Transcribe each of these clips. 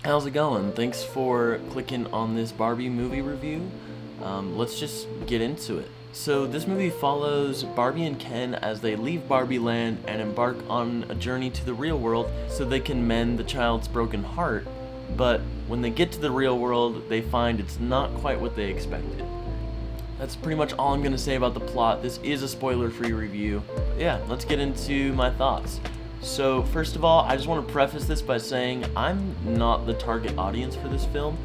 How's it going? Thanks for clicking on this Barbie movie review. Let's just get into it. So, this movie follows Barbie and Ken as they leave Barbie Land and embark on a journey to the real world so they can mend the child's broken heart. But when they get to the real world, they find it's not quite what they expected. That's pretty much all I'm going to say about the plot. This is a spoiler-free review. Yeah, let's get into my thoughts. So, first of all, I just want to preface this by saying I'm not the target audience for this film,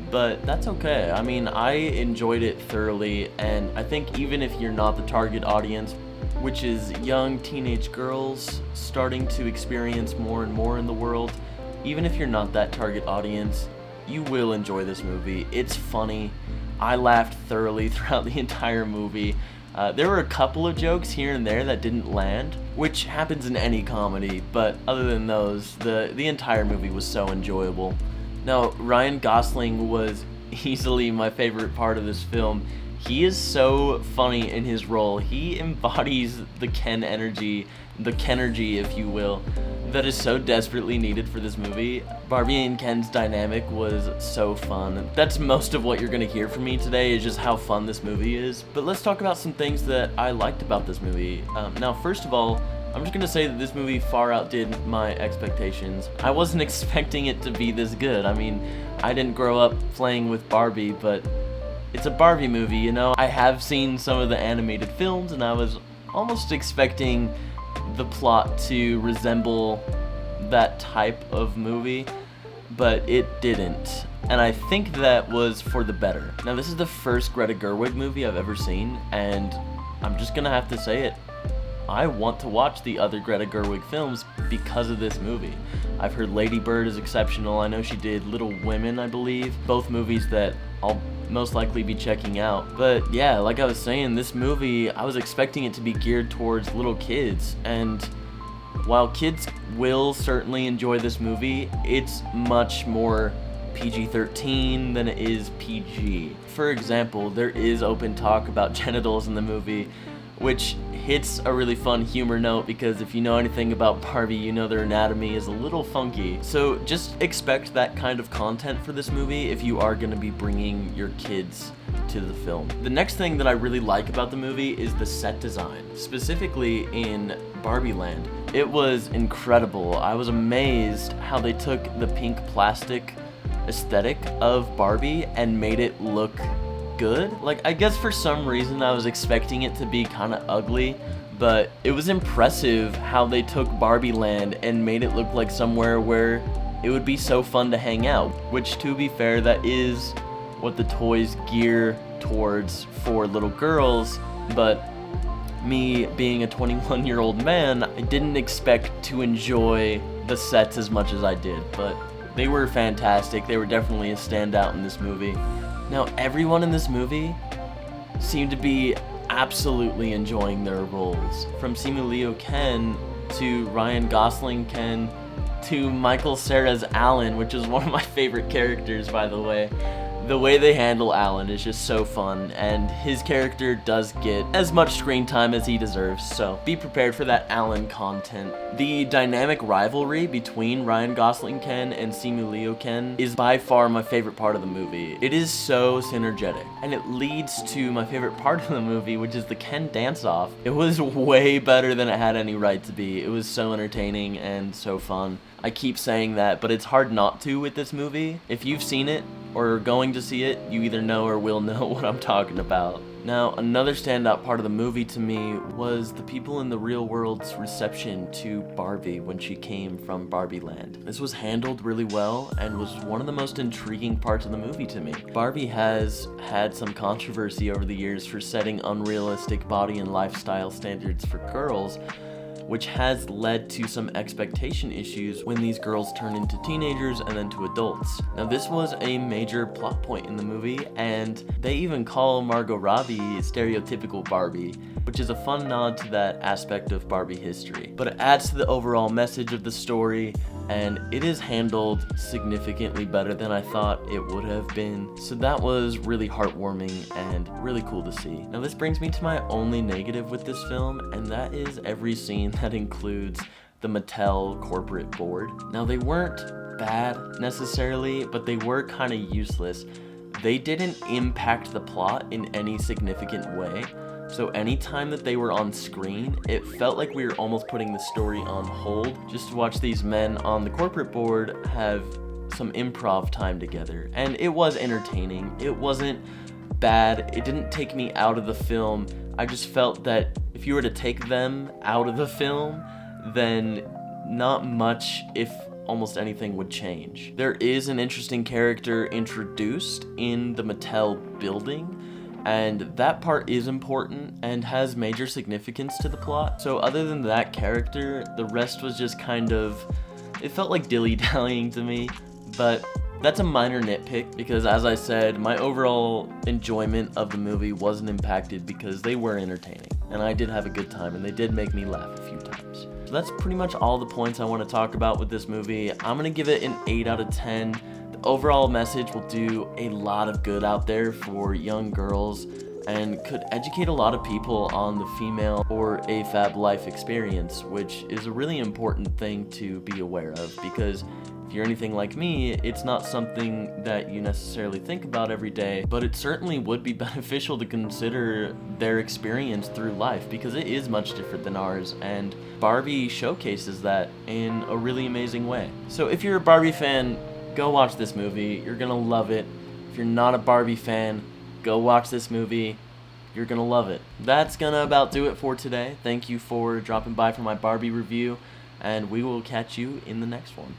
but that's okay. I mean, I enjoyed it thoroughly, and I think even if you're not the target audience, which is young teenage girls starting to experience more and more in the world, even if you're not that target audience, you will enjoy this movie. It's funny. I laughed thoroughly throughout the entire movie. There were a couple of jokes here and there that didn't land, which happens in any comedy, but other than those, the entire movie was so enjoyable. Now, Ryan Gosling was easily my favorite part of this film. He is so funny in his role. He embodies the Ken energy, the Kenergy, if you will, that is so desperately needed for this movie. Barbie and Ken's dynamic was so fun. That's most of what you're gonna hear from me today, is just how fun this movie is. But let's talk about some things that I liked about this movie. Now, first of all, I'm just gonna say that this movie far outdid my expectations. I wasn't expecting it to be this good. I mean, I didn't grow up playing with Barbie, but it's a Barbie movie, you know? I have seen some of the animated films, and I was almost expecting the plot to resemble that type of movie, but it didn't. And I think that was for the better. Now, this is the first Greta Gerwig movie I've ever seen, and I'm just gonna have to say it. I want to watch the other Greta Gerwig films because of this movie. I've heard Lady Bird is exceptional. I know she did Little Women, I believe. Both movies that I'll most likely be checking out. But yeah, like I was saying, this movie, I was expecting it to be geared towards little kids. And while kids will certainly enjoy this movie, it's much more PG-13 than it is PG. For example, there is open talk about genitals in the movie, which hits a really fun humor note because if you know anything about Barbie, you know their anatomy is a little funky. So just expect that kind of content for this movie if you are going to be bringing your kids to the film. The next thing that I really like about the movie is the set design, specifically in Barbie Land. It was incredible. I was amazed how they took the pink plastic aesthetic of Barbie and made it look good. Like, I guess for some reason I was expecting it to be kind of ugly, but it was impressive how they took Barbie Land and made it look like somewhere where it would be so fun to hang out, which, to be fair, that is what the toys gear towards for little girls. But me being a 21-year-old man, I didn't expect to enjoy the sets as much as I did, but they were fantastic. They were definitely a standout in this movie. Now, everyone in this movie seemed to be absolutely enjoying their roles. From Simu Liu Ken to Ryan Gosling Ken to Michael Cera's Alan, which is one of my favorite characters, by the way. The way they handle Alan is just so fun, and his character does get as much screen time as he deserves, so be prepared for that Alan content. The dynamic rivalry between Ryan Gosling Ken and Simu Liu Ken is by far my favorite part of the movie. It is so synergetic, and it leads to my favorite part of the movie, which is the Ken dance-off. It was way better than it had any right to be. It was so entertaining and so fun. I keep saying that, but it's hard not to with this movie. If you've seen it, or are going to see it, you either know or will know what I'm talking about. Now, another standout part of the movie to me was the people in the real world's reception to Barbie when she came from Barbie Land. This was handled really well and was one of the most intriguing parts of the movie to me. Barbie has had some controversy over the years for setting unrealistic body and lifestyle standards for girls, which has led to some expectation issues when these girls turn into teenagers and then to adults. Now, this was a major plot point in the movie, and they even call Margot Robbie stereotypical Barbie, which is a fun nod to that aspect of Barbie history. But it adds to the overall message of the story, and it is handled significantly better than I thought it would have been. So that was really heartwarming and really cool to see. Now, this brings me to my only negative with this film, and that is every scene that includes the Mattel corporate board. Now, they weren't bad necessarily, but they were kind of useless. They didn't impact the plot in any significant way. So anytime that they were on screen, it felt like we were almost putting the story on hold just to watch these men on the corporate board have some improv time together. And it was entertaining. It wasn't bad. It didn't take me out of the film. I just felt that if you were to take them out of the film, then not much, if almost anything, would change. There is an interesting character introduced in the Mattel building, and that part is important and has major significance to the plot. So other than that character, the rest was just kind of, it felt like dilly-dallying to me, but that's a minor nitpick because, as I said, my overall enjoyment of the movie wasn't impacted because they were entertaining, and I did have a good time, and they did make me laugh a few times. So that's pretty much all the points I want to talk about with this movie. I'm gonna give it an 8 out of 10. The overall message will do a lot of good out there for young girls and could educate a lot of people on the female or AFAB life experience, which is a really important thing to be aware of because if you're anything like me, it's not something that you necessarily think about every day, but it certainly would be beneficial to consider their experience through life because it is much different than ours, and Barbie showcases that in a really amazing way. So if you're a Barbie fan, go watch this movie. You're gonna love it. If you're not a Barbie fan, go watch this movie. You're gonna love it. That's gonna about do it for today. Thank you for dropping by for my Barbie review, and we will catch you in the next one.